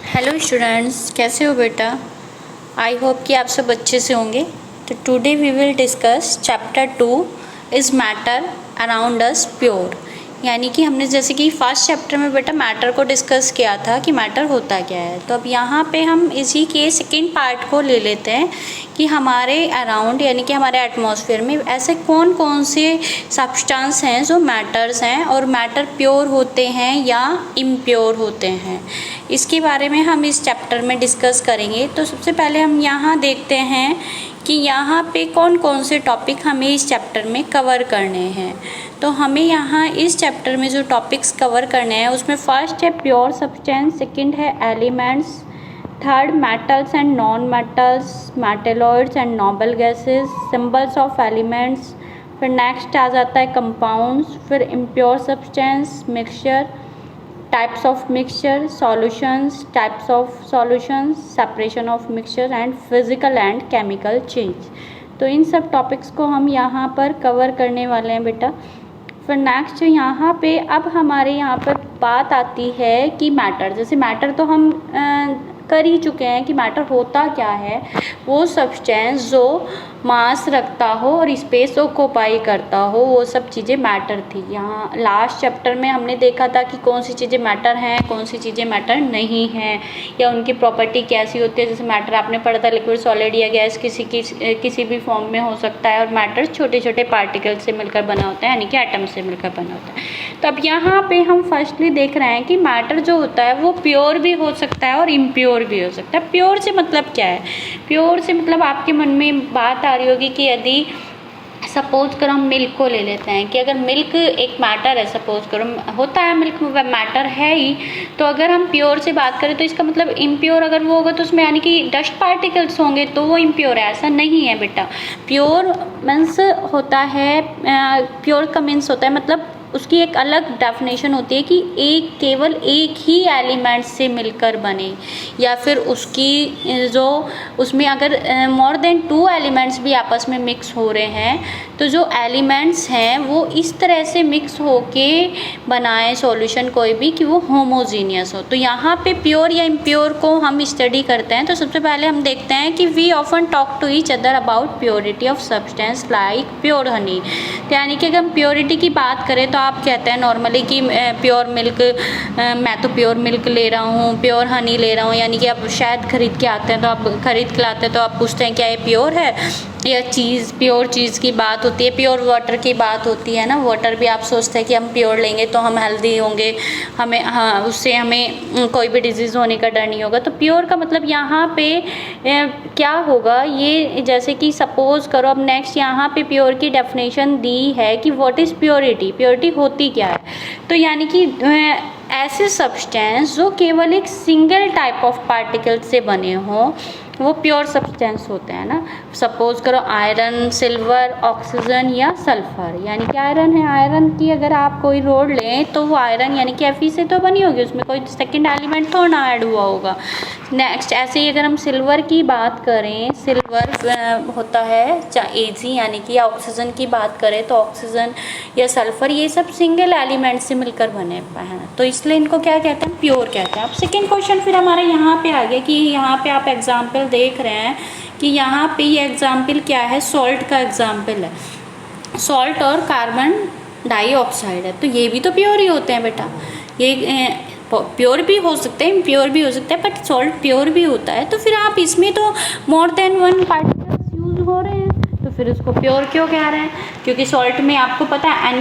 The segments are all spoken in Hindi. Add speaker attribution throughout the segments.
Speaker 1: हेलो स्टूडेंट्स, कैसे हो बेटा। आई होप कि आप सब अच्छे से होंगे। तो today we will discuss chapter 2 is matter around us pure. यानी कि हमने जैसे कि फर्स्ट चैप्टर में बेटा मैटर को डिस्कस किया था कि मैटर होता क्या है। तो अब यहाँ पे हम इसी के सेकेंड पार्ट को ले लेते हैं कि हमारे अराउंड यानी कि हमारे एटमॉस्फेयर में ऐसे कौन कौन से सब्सटेंस हैं जो मैटर्स हैं और मैटर प्योर होते हैं या इम्प्योर होते हैं। इसके बारे में हम इस चैप्टर में डिस्कस करेंगे। तो सबसे पहले हम यहाँ देखते हैं कि यहाँ पे कौन कौन से टॉपिक हमें इस चैप्टर में कवर करने हैं। तो हमें यहाँ इस चैप्टर में जो टॉपिक्स कवर करने हैं उसमें फर्स्ट है प्योर सब्सटेंस, सेकंड है elements, third metals and non metals, metalloids and noble gases, symbols of elements. फिर नेक्स्ट आ जाता है कंपाउंड्स, फिर impure substance, mixture, types of mixture, solutions, types of solutions, separation of mixture and physical and chemical change. तो इन सब टॉपिक्स को हम यहाँ पर कवर करने वाले हैं बेटा। फिर नेक्स्ट यहाँ पे अब हमारे यहाँ पर बात आती है कि मैटर, जैसे मैटर तो हम कर ही चुके हैं कि मैटर होता क्या है। वो सब्सटेंस जो मास रखता हो और स्पेस ऑक्यूपाई करता हो, वो सब चीज़ें मैटर थी। यहाँ लास्ट चैप्टर में हमने देखा था कि कौन सी चीज़ें मैटर हैं, कौन सी चीज़ें मैटर नहीं हैं, या उनकी प्रॉपर्टी कैसी होती है। जैसे मैटर आपने पढ़ा था लिक्विड, सॉलिड या गैस किसी भी फॉर्म में हो सकता है, और मैटर छोटे छोटे पार्टिकल से मिलकर बना होता है, यानी कि एटम से मिलकर बना होता है। तो अब यहाँ पे हम फर्स्टली देख रहे हैं कि मैटर जो होता है वो प्योर भी हो सकता है और इम्प्योर भी हो सकता है। प्योर से मतलब क्या है? प्योर से मतलब आपके मन में बात आ रही होगी कि यदि सपोज करो हम मिल्क को ले लेते हैं कि अगर मिल्क एक मैटर है, सपोज करो होता है मिल्क मैटर है ही, तो अगर हम प्योर से बात करें तो इसका मतलब इम्प्योर अगर वो होगा तो उसमें यानी कि डस्ट पार्टिकल्स होंगे तो वो इम्प्योर है, ऐसा नहीं है बेटा। प्योर मीन्स होता है, प्योर का मीन्स होता है मतलब उसकी एक अलग डेफिनेशन होती है कि केवल एक ही एलिमेंट से मिलकर बने, या फिर उसकी जो उसमें अगर मोर देन 2 एलिमेंट्स भी आपस में मिक्स हो रहे हैं तो जो एलिमेंट्स हैं वो इस तरह से मिक्स होके बनाए सॉल्यूशन कोई भी कि वो होमोजीनियस हो। तो यहाँ पे प्योर या इम्प्योर को हम स्टडी करते हैं। तो सबसे पहले हम देखते हैं कि we often talk to each other about purity of substance like pure honey. तो यानी कि अगर हम प्योरिटी की बात करें तो आप कहते हैं नॉर्मली कि प्योर मिल्क, मैं तो प्योर मिल्क ले रहा हूँ, प्योर हनी ले रहा हूँ। यानी कि आप शायद खरीद के आते हैं तो आप खरीद के लाते हैं तो आप पूछते हैं क्या ये प्योर है, या चीज़ प्योर चीज़ की बात होती है, प्योर वाटर की बात होती है ना। वाटर भी आप सोचते हैं कि हम प्योर लेंगे तो हम हेल्दी होंगे, हमें उससे हमें कोई भी डिजीज़ होने का डर नहीं होगा। तो प्योर का मतलब यहाँ पे क्या होगा, ये जैसे कि सपोज करो अब नेक्स्ट यहाँ पे प्योर की डेफिनेशन दी है कि व्हाट इज़ प्योरिटी, प्योरिटी होती क्या है। तो यानी कि ऐसे सब्सटेंस जो केवल एक सिंगल टाइप ऑफ पार्टिकल से बने हों वो प्योर सब्सटेंस होते हैं ना। सपोज करो आयरन, सिल्वर, ऑक्सीजन या सल्फर। यानी कि आयरन है, आयरन की अगर आप कोई रोड लें तो वो आयरन यानी कि Fe से तो बनी होगी, उसमें कोई सेकंड एलिमेंट तो ना ऐड हुआ होगा। नेक्स्ट ऐसे ही अगर हम सिल्वर की बात करें, सिल्वर होता है Ag, यानी कि ऑक्सीजन की बात करें तो ऑक्सीजन या सल्फर, ये सब सिंगल एलिमेंट से मिलकर बने हैं, तो इसलिए इनको क्या कहते हैं, प्योर कहते हैं। अब सेकेंड क्वेश्चन फिर हमारे यहाँ पे आ गया कि यहाँ पे आप एग्जाम्पल देख रहे हैं कि यहाँ पे ये एग्जाम्पल क्या है, सॉल्ट का एग्जाम्पल है। सॉल्ट और कार्बन डाइऑक्साइड है, तो ये भी तो प्योर ही होते हैं बेटा। ये प्योर भी हो सकते हैं, इम्प्योर भी हो सकता है, बट सॉल्ट प्योर भी होता है। तो फिर आप इसमें तो मोर देन 1 पार्टिकल्स यूज हो रहे हैं, तो फिर उसको प्योर क्यों कह रहे हैं? क्योंकि सॉल्ट में आपको पता है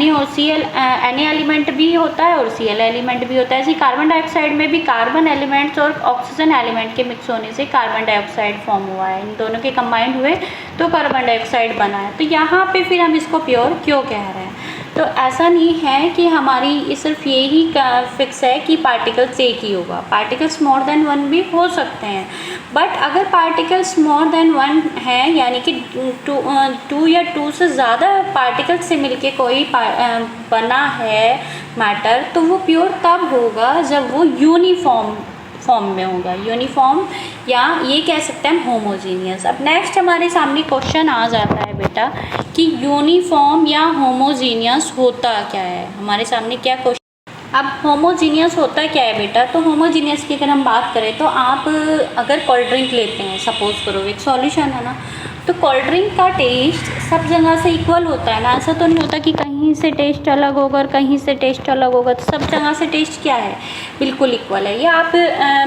Speaker 1: Na एलिमेंट भी होता है और Cl एलिमेंट भी होता है। ऐसे कार्बन डाइऑक्साइड में भी कार्बन एलिमेंट्स और ऑक्सीजन एलिमेंट के मिक्स होने से कार्बन डाइऑक्साइड फॉर्म हुआ है, इन दोनों के कंबाइंड हुए तो कार्बन डाइऑक्साइड बना है। तो यहाँ पे फिर हम इसको प्योर क्यों कह रहे हैं? तो ऐसा नहीं है कि हमारी सिर्फ यही फिक्स है कि पार्टिकल्स एक ही होगा, पार्टिकल्स मोर देन 1 भी हो सकते हैं। बट अगर पार्टिकल्स मोर देन 1 हैं, यानी कि 2 या 2 से ज़्यादा पार्टिकल्स से मिलके कोई बना है मैटर, तो वो प्योर तब होगा जब वो यूनिफॉर्म फॉर्म में होगा, यूनिफॉर्म या ये कह सकते हैं होमोजीनियस। अब नेक्स्ट हमारे सामने क्वेश्चन आ जाता है बेटा कि यूनिफॉर्म या होमोजीनियस होता क्या है। हमारे सामने क्या क्वेश्चन अब होमोजीनियस होता क्या है बेटा, तो होमोजीनियस की अगर हम बात करें तो आप अगर कोल्ड ड्रिंक लेते हैं, सपोज करो एक सॉल्यूशन है ना, तो कोल्ड ड्रिंक का टेस्ट सब जगह से इक्वल होता है ना, ऐसा तो नहीं होता कि कहीं से टेस्ट अलग होगा और कहीं से टेस्ट अलग होगा, तो सब जगह से टेस्ट क्या है, बिल्कुल इक्वल है। या आप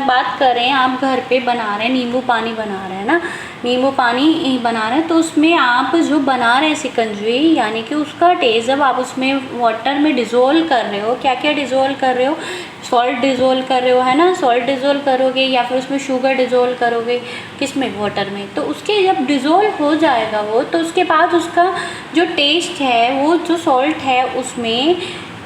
Speaker 1: बात करें, आप घर पे बना रहे हैं, नींबू पानी बना रहे हैं ना, नींबू पानी बना रहे हैं, तो उसमें आप जो बना रहे हैं शिकंजी, यानी कि उसका टेस्ट जब आप उसमें वाटर में डिज़ोल्व कर रहे हो, क्या क्या डिज़ोल्व कर रहे हो, सॉल्ट डिज़ोल्व कर रहे हो है ना, सॉल्ट डिज़ोल्व करोगे या फिर उसमें शुगर डिज़ोल्व करोगे, किस में, वाटर में, तो उसके जब डिज़ोल्व हो जाएगा वो, तो उसके बाद उसका जो टेस्ट है वो जो सॉल्ट है उसमें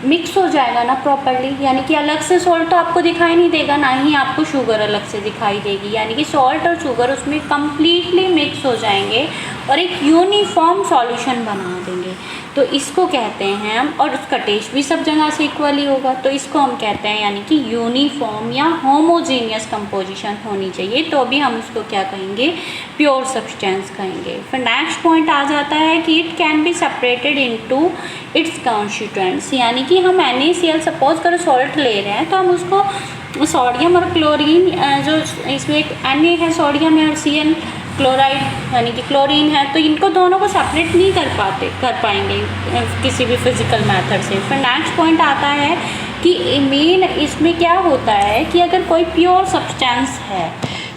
Speaker 1: मिक्स हो जाएगा ना प्रॉपरली, यानी कि अलग से सॉल्ट तो आपको दिखाई नहीं देगा, ना ही आपको शुगर अलग से दिखाई देगी, यानी कि सॉल्ट और शुगर उसमें कम्प्लीटली मिक्स हो जाएंगे और एक यूनिफॉर्म सॉल्यूशन बना देंगे, तो इसको कहते हैं हम, और उसका टेस्ट भी सब जगह से इक्वली होगा, तो इसको हम कहते हैं यानी कि यूनिफॉर्म या होमोजीनियस कंपोजिशन होनी चाहिए, तो अभी हम उसको क्या कहेंगे, प्योर सब्सटेंस कहेंगे। फिर नेक्स्ट पॉइंट आ जाता है कि it can be separated into its constituents, यानी कि हम NaCl सपोज करो सॉल्ट ले रहे हैं, तो हम उसको सोडियम और क्लोरीन, जो इसमें एक Na है सोडियम है और Cl क्लोराइड यानी कि क्लोरीन है, तो इनको दोनों को सेपरेट नहीं कर पाएंगे किसी भी फिज़िकल मेथड से। फिर नेक्स्ट पॉइंट आता है कि मेन इसमें क्या होता है कि अगर कोई प्योर सब्सटेंस है,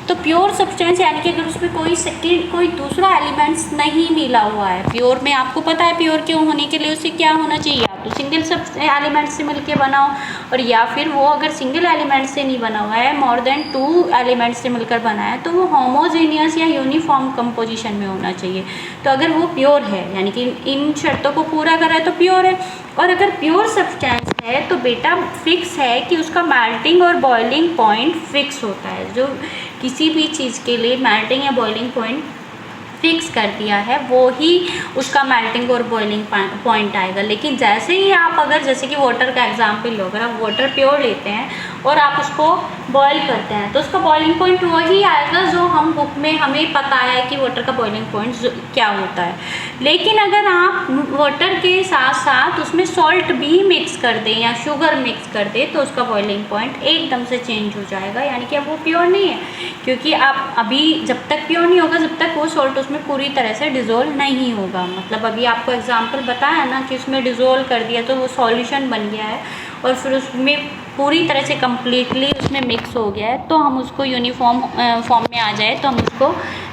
Speaker 1: तो प्योर सब्सटेंस यानी कि अगर उसमें कोई दूसरा एलिमेंट्स नहीं मिला हुआ है, प्योर में आपको पता है प्योर क्यों होने के लिए उसे क्या होना चाहिए, या तो सिंगल एलिमेंट से मिलके बनाओ, और या फिर वो अगर सिंगल एलिमेंट से नहीं बना हुआ है, मोर देन 2 एलिमेंट से मिलकर बना है, तो वो होमोजीनियस या यूनिफॉर्म कंपोजिशन में होना चाहिए। तो अगर वो प्योर है यानी कि इन शर्तों को पूरा कर रहा है तो प्योर है, और अगर प्योर सब्सटेंस है तो बेटा फिक्स है कि उसका मेल्टिंग और बॉइलिंग पॉइंट फिक्स होता है, जो किसी भी चीज़ के लिए मेल्टिंग या बॉइलिंग पॉइंट फिक्स कर दिया है वो ही उसका मेल्टिंग और बॉइलिंग पॉइंट आएगा। लेकिन जैसे ही आप अगर जैसे कि वाटर का एग्जांपल लो, अगर आप वाटर प्योर लेते हैं और आप उसको बॉईल करते हैं तो उसका बॉइलिंग पॉइंट वही आएगा जो हम बुक में हमें पता है कि वाटर का बॉइलिंग पॉइंट क्या होता है। लेकिन अगर आप वाटर के साथ साथ उसमें सॉल्ट भी मिक्स कर दें या शुगर मिक्स कर दें तो उसका बॉइलिंग पॉइंट एकदम से चेंज हो जाएगा, यानी कि अब वो प्योर नहीं है, क्योंकि आप अभी जब तक प्योर नहीं होगा जब तक वो सॉल्ट उसमें पूरी तरह से डिज़ोल्व नहीं होगा। मतलब अभी आपको एग्जांपल बताया ना कि उसमें डिज़ोल्व कर दिया तो वो सॉल्यूशन बन गया है और फिर उसमें पूरी तरह से कम्प्लीटली उसमें मिक्स हो गया है, तो हम उसको यूनिफॉर्म फॉर्म में आ जाए तो हम उसको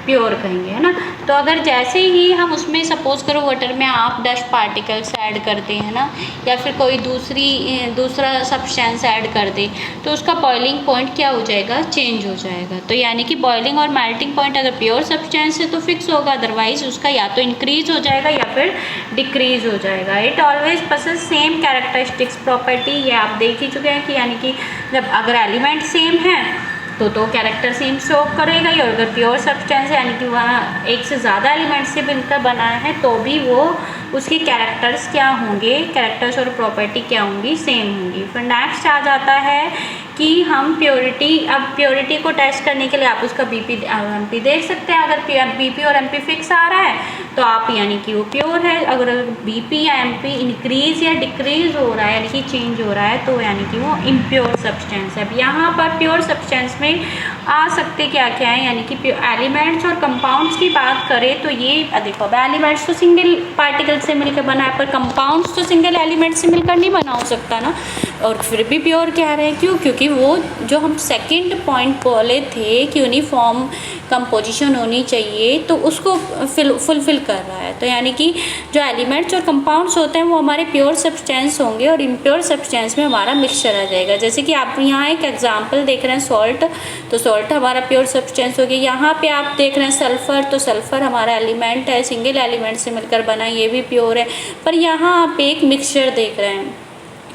Speaker 1: प्योर कहेंगे, है ना। तो अगर जैसे ही हम उसमें सपोज करो वाटर में आप डस्ट पार्टिकल्स ऐड करते हैं ना, या फिर कोई दूसरा सब्सटेंस ऐड कर दे तो उसका बॉइलिंग पॉइंट क्या हो जाएगा, चेंज हो जाएगा। तो यानी कि बॉइलिंग और मेल्टिंग पॉइंट अगर प्योर सब्सटेंस है तो फिक्स होगा, अदरवाइज उसका या तो इंक्रीज हो जाएगा या फिर डिक्रीज हो जाएगा। It always possess same characteristics property, ये आप देख ही चुके हैं कि यानी कि जब अगर एलिमेंट सेम है तो कैरेक्टर सेम शो करेगा ही, और अगर प्योर सब्सटेंस है यानी कि वहाँ एक से ज़्यादा एलिमेंट से मिलकर बना है तो भी वो उसके कैरेक्टर्स क्या होंगे, कैरेक्टर्स और प्रॉपर्टी क्या होंगी, सेम होंगी। फिर नेक्स्ट आ जाता है कि हम प्योरिटी, अब प्योरिटी को टेस्ट करने के लिए आप उसका BP और MP देख सकते हैं। अगर BP और MP फिक्स आ रहा है तो आप यानी कि वो प्योर है, अगर BP या MP इंक्रीज या डिक्रीज हो रहा है यानी कि चेंज हो रहा है तो यानी कि वो इम्प्योर सब्सटेंस है। अब यहाँ पर प्योर सब्सटेंस में आ सकते क्या क्या है, यानी कि एलिमेंट्स और कंपाउंड्स की बात करें तो ये देखो अब एलिमेंट्स तो सिंगल पार्टिकल से मिलकर बना है पर कंपाउंड्स तो सिंगल एलिमेंट से मिलकर नहीं बना हो सकता ना, और फिर भी प्योर कह रहे हैं। क्यों? क्योंकि वो जो हम सेकंड पॉइंट बोले थे कि यूनिफॉर्म कंपोजिशन होनी चाहिए तो उसको फुलफिल कर रहा है। तो यानी कि जो एलिमेंट्स और कंपाउंड्स होते हैं वो हमारे प्योर सब्सटेंस होंगे और इम्प्योर सब्सटेंस में हमारा मिक्सचर आ जाएगा। जैसे कि आप यहाँ एक एग्जांपल देख रहे हैं सॉल्ट, तो सॉल्ट हमारा प्योर सब्सटेंस हो गया। यहाँ पे आप देख रहे हैं सल्फ़र, तो सल्फ़र हमारा एलिमेंट है, सिंगल एलिमेंट से मिलकर बना, ये भी प्योर है। पर यहाँ आप एक मिक्सचर देख रहे हैं,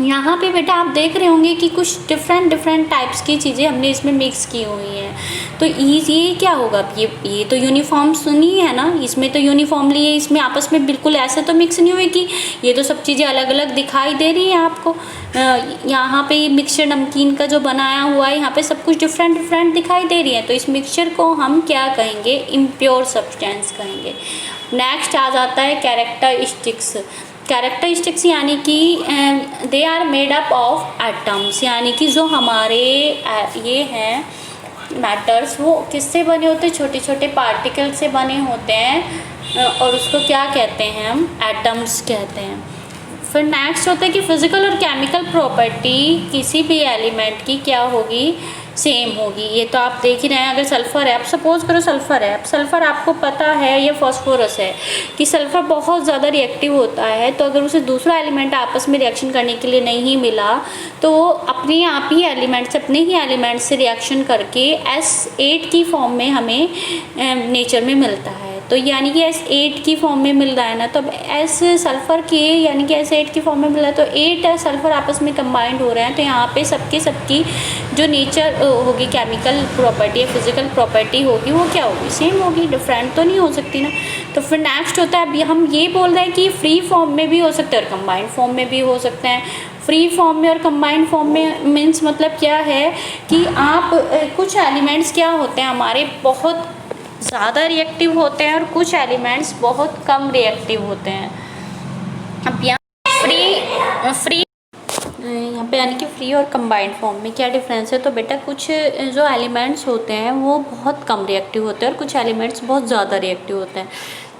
Speaker 1: यहाँ पे बेटा आप देख रहे होंगे कि कुछ डिफरेंट टाइप्स की चीज़ें हमने इसमें मिक्स की हुई हैं। तो ये क्या होगा, ये तो यूनिफॉर्म नहीं है ना, इसमें तो यूनिफॉर्मली है, इसमें आपस में बिल्कुल ऐसे तो मिक्स नहीं हुए कि ये तो सब चीज़ें अलग अलग दिखाई दे रही हैं आपको। यहाँ पे मिक्सचर नमकीन का जो बनाया हुआ है यहाँ पे सब कुछ डिफरेंट दिखाई दे रही है, तो इस मिक्सचर को हम क्या कहेंगे, इम्प्योर सब्सटेंस कहेंगे। नेक्स्ट आ जाता है कैरेक्टरिस्टिक्स। कैरेक्टरिस्टिक्स यानी कि they are made up of atoms, यानी कि जो हमारे ये हैं मैटर्स वो किससे बने होते हैं, छोटे छोटे पार्टिकल से बने होते हैं और उसको क्या कहते हैं हम, एटम्स कहते हैं। फिर नेक्स्ट होता है कि फिजिकल और केमिकल प्रॉपर्टी किसी भी एलिमेंट की क्या होगी, सेम होगी। ये तो आप देख ही रहे हैं, अगर सल्फ़र है, आप सपोज करो सल्फ़र है, अब सल्फ़र आपको पता है ये फॉस्फोरस है कि सल्फ़र बहुत ज़्यादा रिएक्टिव होता है, तो अगर उसे दूसरा एलिमेंट आपस में रिएक्शन करने के लिए नहीं मिला तो वो अपने आप ही अपने ही एलिमेंट से रिएक्शन करके S8 की फॉर्म में हमें नेचर में मिलता है। तो यानी कि S8 की फॉर्म में मिल रहा है ना, तो अब सल्फ़र के यानी कि S8 की फॉर्म में मिल रहा है, तो 8 सल्फ़र आपस में कंबाइंड हो रहे हैं, तो यहाँ पे सबकी जो नेचर होगी, केमिकल प्रॉपर्टी या फिजिकल प्रॉपर्टी होगी, वो क्या होगी, सेम होगी, डिफरेंट तो नहीं हो सकती ना। तो फिर नेक्स्ट होता है, अभी हम ये बोल रहे हैं कि फ्री फॉर्म में भी हो सकते हैं और कंबाइंड फॉर्म में भी हो सकते हैं। फ्री फॉर्म में और कंबाइंड फॉर्म में मीन्स मतलब क्या है कि आप कुछ एलिमेंट्स क्या होते हैं हमारे बहुत ज़्यादा रिएक्टिव होते हैं और कुछ एलिमेंट्स बहुत कम रिएक्टिव होते हैं। अब यहाँ फ्री यहाँ पे यानी कि फ्री और कंबाइंड फॉर्म में क्या डिफरेंस है, तो बेटा कुछ जो एलिमेंट्स होते हैं वो बहुत कम रिएक्टिव होते हैं और कुछ एलिमेंट्स बहुत ज़्यादा रिएक्टिव होते हैं।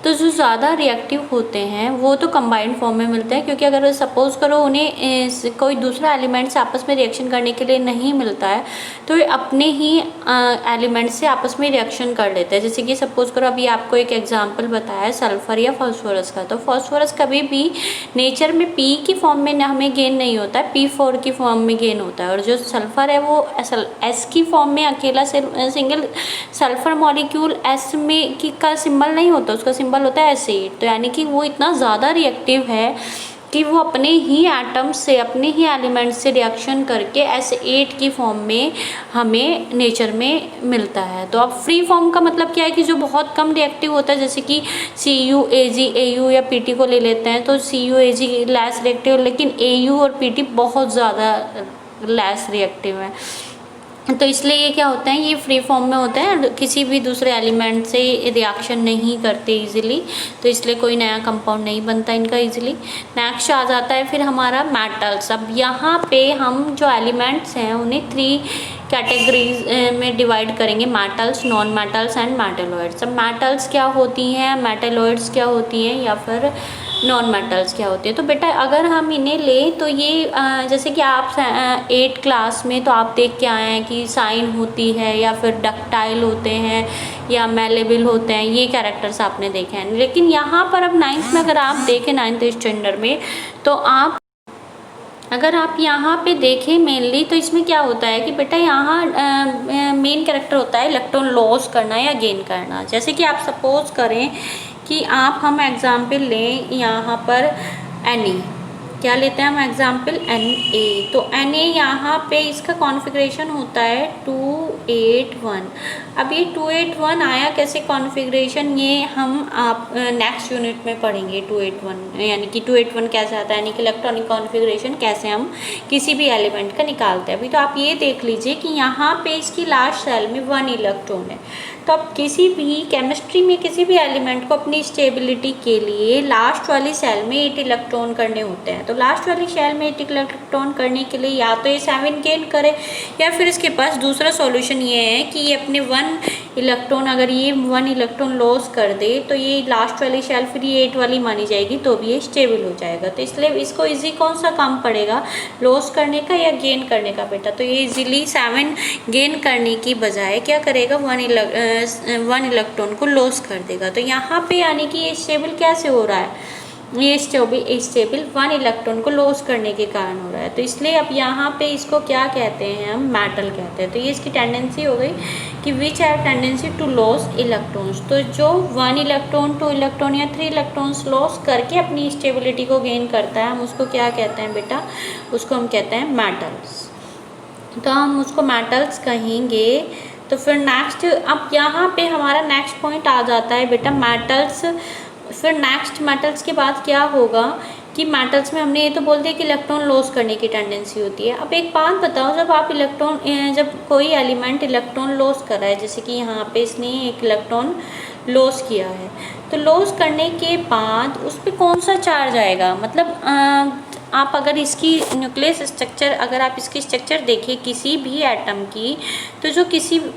Speaker 1: तो जो ज़्यादा रिएक्टिव होते हैं वो तो कंबाइंड फॉर्म में मिलते हैं, क्योंकि अगर सपोज़ करो उन्हें कोई दूसरा एलिमेंट से आपस में रिएक्शन करने के लिए नहीं मिलता है तो वे अपने ही एलिमेंट से आपस में रिएक्शन कर लेते हैं। जैसे कि सपोज़ करो अभी आपको एक एग्जांपल बताया है सल्फ़र या फॉस्फोरस का, तो फॉस्फोरस कभी भी नेचर में P की फॉर्म में हमें गेन नहीं होता है, P4 की फॉर्म में गेन होता है, और जो सल्फ़र है वो S की फॉर्म में अकेला सिंगल सल्फ़र मॉलिक्यूल S में का सिंबल नहीं होता, उसका सिंबल होता है S8। तो यानी कि वो इतना ज़्यादा रिएक्टिव है कि वो अपने ही एटम से अपने ही एलिमेंट से रिएक्शन करके S8 की फॉर्म में हमें नेचर में मिलता है। तो अब फ्री फॉर्म का मतलब क्या है कि जो बहुत कम रिएक्टिव होता है, जैसे कि CU AG AU या PT को ले लेते हैं, तो CU AG लेस रिएक्टिव, लेकिन AU और PT बहुत ज़्यादा लेस रिएक्टिव है। तो इसलिए ये क्या होता है, ये फ्री फॉर्म में होता है, किसी भी दूसरे एलिमेंट से रिएक्शन नहीं करते इजीली, तो इसलिए कोई नया कंपाउंड नहीं बनता इनका इजीली। नेक्स्ट आ जाता है फिर हमारा मेटल्स। अब यहाँ पे हम जो एलिमेंट्स हैं उन्हें 3 कैटेगरीज में डिवाइड करेंगे, metals, non metals and metalloids. अब मेटल्स क्या होती हैं, मेटलॉइड्स क्या होती हैं, या फिर नॉन मेटल्स क्या होती है। तो बेटा अगर हम इन्हें लें तो ये जैसे कि आप 8 क्लास में तो आप देख के आए हैं कि साइन होती है या फिर डक्टाइल होते हैं या मेलेबल होते हैं, ये कैरेक्टर्स आपने देखे हैं। लेकिन यहाँ पर अब 9th में अगर आप देखें 9th स्टैंडर्ड में, तो अगर आप यहाँ पे देखें मेनली तो इसमें क्या होता है कि बेटा यहाँ मेन कैरेक्टर होता है इलेक्ट्रॉन लॉस करना या गेन करना। जैसे कि आप सपोज करें कि हम एग्जाम्पल लें यहाँ पर Na, क्या लेते हैं हम एग्जाम्पल Na, तो Na यहाँ पे इसका कॉन्फ़िगरेशन होता है 281। अब ये 281 आया कैसे कॉन्फ़िगरेशन, ये हम आप नेक्स्ट यूनिट में पढ़ेंगे। 281 यानी कि 281 कैसे आता है, यानी कि इलेक्ट्रॉनिक कॉन्फ़िगरेशन कैसे हम किसी भी एलिमेंट का निकालते हैं। अभी तो आप ये देख लीजिए कि यहाँ पे इसकी लास्ट सेल में 1 इलेक्ट्रॉन है। तो अब किसी भी केमिस्ट्री में किसी भी एलिमेंट को अपनी स्टेबिलिटी के लिए लास्ट वाली सेल में 8 इलेक्ट्रॉन करने होते हैं। तो लास्ट वाली सेल में 8 इलेक्ट्रॉन करने के लिए या तो ये 7 गेन करे, या फिर इसके पास दूसरा सॉल्यूशन ये है कि ये अपने 1 इलेक्ट्रॉन, अगर ये 1 इलेक्ट्रॉन लॉस कर दे तो ये लास्ट वाली सेल फिर ये 8 वाली मानी जाएगी, तो भी ये स्टेबल हो जाएगा। तो इसलिए इसको इजी कौन सा काम पड़ेगा, लॉस करने का या गेन करने का बेटा। तो ये इजीली 7 गेन करने की बजाय क्या करेगा, 1 इलेक्ट्रॉन को लॉस कर देगा। तो यहाँ पे यानी कि ये स्टेबल कैसे हो रहा है, ये स्टेबल 1 इलेक्ट्रॉन को लॉस करने के कारण हो रहा है। तो इसलिए अब यहाँ पे इसको क्या कहते हैं, हम मेटल कहते हैं। तो ये इसकी टेंडेंसी हो गई कि which have tendency to loss electrons. तो जो 1 इलेक्ट्रॉन 2 इलेक्ट्रॉन या 3 इलेक्ट्रॉन्स लॉस करके अपनी स्टेबिलिटी को गेन करता है, हम उसको क्या कहते हैं बेटा, उसको हम कहते हैं मेटल्स। तो हम उसको मेटल्स कहेंगे। तो फिर नेक्स्ट, अब यहाँ पे हमारा नेक्स्ट पॉइंट आ जाता है बेटा मेटल्स। फिर नेक्स्ट मेटल्स के बाद क्या होगा कि मेटल्स में हमने ये तो बोल दिया कि इलेक्ट्रॉन लॉस करने की टेंडेंसी होती है। अब एक बात बताओ, जब कोई एलिमेंट इलेक्ट्रॉन लॉस कर रहा है, जैसे कि यहाँ पे इसने एक इलेक्ट्रॉन लॉस किया है। तो लॉस करने के बाद उस पर कौन सा चार्ज आएगा, मतलब आप अगर इसकी न्यूक्लियस स्ट्रक्चर, अगर आप इसकी स्ट्रक्चर देखिए किसी भी एटम की, तो जो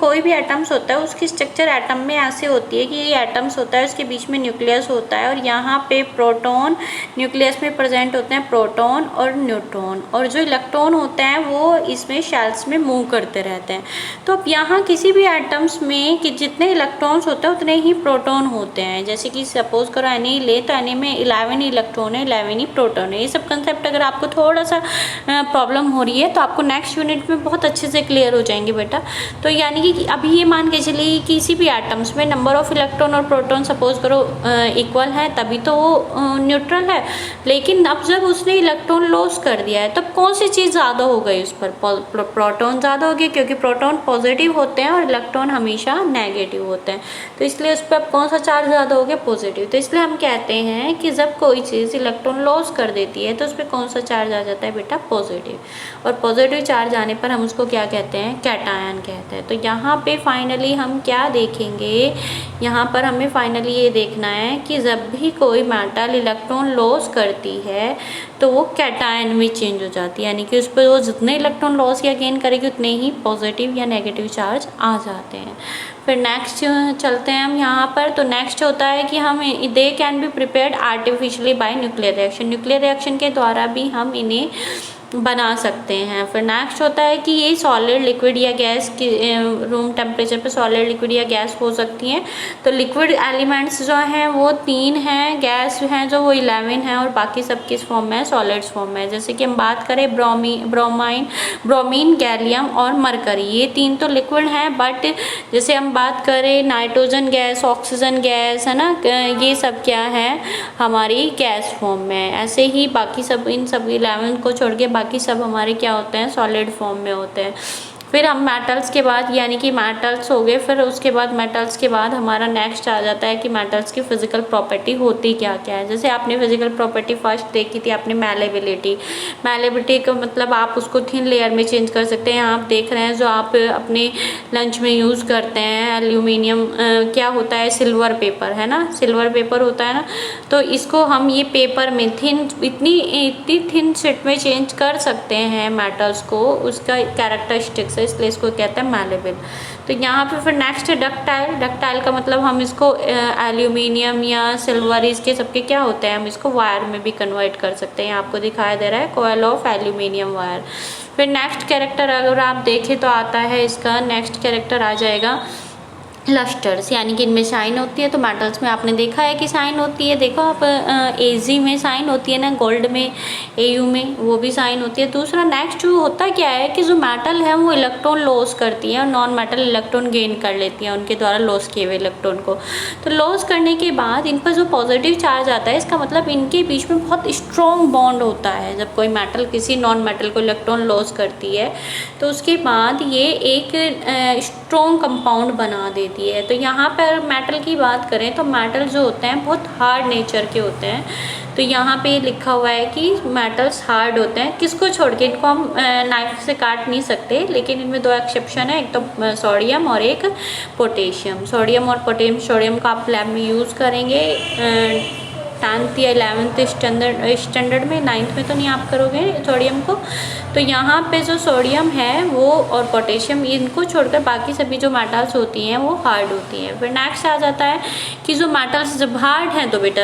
Speaker 1: कोई भी एटम्स होता है उसकी स्ट्रक्चर एटम में ऐसे होती है कि ये एटम्स होता है, उसके बीच में न्यूक्लियस होता है और यहाँ पे प्रोटॉन, न्यूक्लियस में प्रेजेंट होते हैं प्रोटॉन और न्यूट्रॉन, और जो इलेक्ट्रॉन होते हैं वो इसमें शेल्स में मूव करते रहते हैं। तो अब यहाँ किसी भी एटम्स में कि जितने इलेक्ट्रॉन्स होते हैं उतने ही प्रोटॉन होते हैं। जैसे कि सपोज करो Na ले, तो Na में 11 इलेक्ट्रॉन है, 11 ही प्रोटॉन है। ये सब कंसेप्ट अगर आपको थोड़ा सा प्रॉब्लम हो रही है तो आपको नेक्स्ट यूनिट में बहुत अच्छे से क्लियर हो जाएंगे बेटा। तो यानी कि अभी ये मान के चलिए कि किसी भी एटम्स में नंबर ऑफ इलेक्ट्रॉन और प्रोटॉन सपोज करो इक्वल है, तभी तो वो न्यूट्रल है। लेकिन अब जब उसने इलेक्ट्रॉन लॉस कर दिया है तब कौन सी चीज़ ज़्यादा हो गई उस पर, प्रोटॉन ज़्यादा हो गई, क्योंकि प्रोटॉन पॉजिटिव होते हैं और इलेक्ट्रॉन हमेशा नेगेटिव होते हैं। तो इसलिए उस पर अब कौन सा चार्ज ज़्यादा हो गया, पॉजिटिव। तो इसलिए हम कहते हैं कि जब कोई चीज़ इलेक्ट्रॉन लॉस कर देती है तो उस पर कौन सा चार्ज आ जाता है बेटा, पॉजिटिव। और पॉजिटिव चार्ज आने पर हम उसको क्या कहते हैं, कैटायन कहते हैं। तो यहाँ पे फाइनली हम क्या देखेंगे, यहाँ पर हमें फाइनली ये देखना है कि जब भी कोई मेटल इलेक्ट्रॉन लॉस करती है तो वो कैटायन में चेंज हो जाती है, यानी कि उस पर वो जितने इलेक्ट्रॉन लॉस या गेन करेगी उतने ही पॉजिटिव या नेगेटिव चार्ज आ जाते हैं। फिर नेक्स्ट चलते हैं हम यहाँ पर। तो नेक्स्ट होता है कि हम they can be prepared artificially bye nuclear reaction, nuclear reaction के द्वारा भी हम इन्हें बना सकते हैं। फिर नेक्स्ट होता है कि ये सॉलिड, लिक्विड या गैस की रूम टेम्परेचर पे सॉलिड, लिक्विड या गैस हो सकती हैं। तो लिक्विड एलिमेंट्स जो हैं वो 3 हैं, गैस हैं जो वो 11 हैं, और बाकी सब किस फॉर्म में है, सॉलिड्स फॉर्म में है। जैसे कि हम बात करें ब्रोमीन, गैलियम और मरकरी, ये 3 तो लिक्विड हैं। बट जैसे हम बात करें नाइट्रोजन गैस, ऑक्सीजन गैस, है ना, ये सब क्या है, हमारी गैस फॉर्म में है। ऐसे ही बाकी सब, इन सब 11 को छोड़ के बाकी सब हमारे क्या होते हैं, सॉलिड फॉर्म में होते हैं। फिर हम मेटल्स के बाद, यानी कि मेटल्स हो गए, फिर उसके बाद मेटल्स के बाद हमारा नेक्स्ट आ जाता है कि मेटल्स की फिजिकल प्रॉपर्टी होती क्या क्या है। जैसे आपने फिजिकल प्रॉपर्टी फर्स्ट देखी थी आपने, मैलेबिलिटी का मतलब आप उसको थिन लेयर में चेंज कर सकते हैं। यहाँ आप देख रहे हैं जो आप अपने लंच में यूज़ करते हैं एल्यूमिनियम, क्या होता है, सिल्वर पेपर, है ना, सिल्वर पेपर होता है ना। तो इसको हम ये पेपर में इतनी थिन शीट में चेंज कर सकते हैं मेटल्स को, उसका कैरेक्टरिस्टिक्स, इसलिए इसको कहते हैं मैलेबल। तो यहाँ पे फिर नेक्स्ट है डक्टाइल का मतलब हम इसको एल्यूमिनियम या सिल्वर, इसके सबके क्या होते हैं, हम इसको वायर में भी कन्वर्ट कर सकते हैं। आपको दिखाई दे रहा है कॉइल ऑफ एल्यूमिनियम वायर। फिर नेक्स्ट कैरेक्टर अगर आप देखें तो आता है इसका, नेक्स्ट कैरेक्टर आ जाएगा लस्टर्स, यानी कि इनमें शाइन होती है। तो मेटल्स में आपने देखा है कि शाइन होती है, देखो आप एजी में शाइन होती है ना, गोल्ड में, एयू में वो भी शाइन होती है। दूसरा नेक्स्ट जो होता क्या है कि जो मेटल है वो इलेक्ट्रॉन लॉस करती है और नॉन मेटल इलेक्ट्रॉन गेन कर लेती है उनके द्वारा लॉस किए हुए इलेक्ट्रॉन को। तो लॉस करने के बाद इन पर जो पॉजिटिव चार्ज आता है, इसका मतलब इनके बीच में बहुत स्ट्रॉन्ग बॉन्ड होता है। जब कोई मेटल किसी नॉन मेटल को इलेक्ट्रॉन लॉस करती है तो उसके बाद ये एक स्ट्रॉन्ग कंपाउंड बना देती है। तो यहाँ पर मेटल की बात करें तो मेटल जो होते हैं बहुत हार्ड नेचर के होते हैं। तो यहाँ पे लिखा हुआ है कि मेटल्स हार्ड होते हैं, किसको छोड़ के, इनको हम नाइफ से काट नहीं सकते, लेकिन इनमें 2 एक्सेप्शन है, एक तो सोडियम और एक पोटेशियम। सोडियम और पोटेशियम, सोडियम का आप लैब में यूज़ करेंगे 10th या 11th स्टैंडर्ड में, 9th में तो नहीं आप करोगे सोडियम को। तो यहाँ पे जो सोडियम है वो और पोटेशियम, इनको छोड़कर बाकी सभी जो मेटल्स होती हैं वो हार्ड होती हैं। फिर नेक्स्ट आ जाता है कि जो मेटल्स जब हार्ड हैं तो बेटा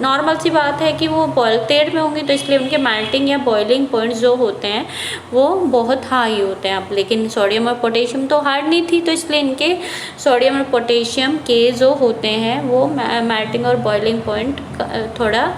Speaker 1: नॉर्मल सी बात है कि वो तेल में होंगे, तो इसलिए उनके मेल्टिंग या बॉइलिंग पॉइंट्स जो होते हैं वो बहुत हाई होते हैं। अब लेकिन सोडियम और पोटेशियम तो हार्ड नहीं थी, तो इसलिए इनके सोडियम और पोटेशियम के जो होते हैं वो मेल्टिंग और बॉइलिंग पॉइंट थोड़ा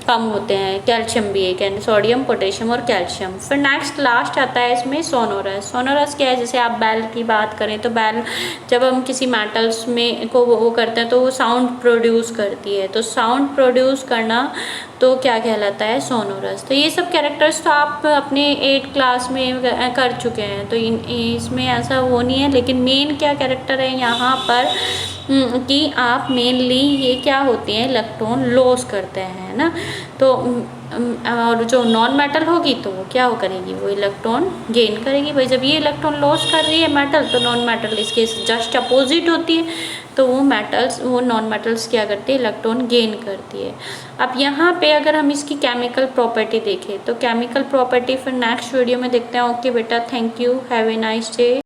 Speaker 1: कम होते हैं। कैल्शियम भी एक है, सोडियम, पोटेशियम और कैल्शियम। फिर नेक्स्ट लास्ट आता है इसमें सोनोरस क्या है, जैसे आप बेल की बात करें तो बेल जब हम किसी मेटल्स में को वो करते हैं तो वो साउंड प्रोड्यूस करती है। तो साउंड प्रोड्यूस करना तो क्या कहलाता है, सोनोरस। तो ये सब कैरेक्टर्स तो आप अपने 8th क्लास में कर चुके हैं, तो इसमें ऐसा वो नहीं है। लेकिन मेन क्या कैरेक्टर है यहाँ पर कि आप मेनली ये क्या होते हैं, इलेक्ट्रॉन लॉस करते हैं ना। तो और जो नॉन मेटल होगी तो वो क्या करेगी, वो इलेक्ट्रॉन गेन करेगी। भाई जब ये इलेक्ट्रॉन लॉस कर रही है मेटल, तो नॉन मेटल इसके जस्ट अपोजिट होती है, तो वो नॉन मेटल्स क्या करती है, इलेक्ट्रॉन गेन करती है। अब यहाँ पे अगर हम इसकी केमिकल प्रॉपर्टी देखें, तो केमिकल प्रॉपर्टी फिर नेक्स्ट वीडियो में देखते हैं। ओके बेटा, thank you, have a nice day.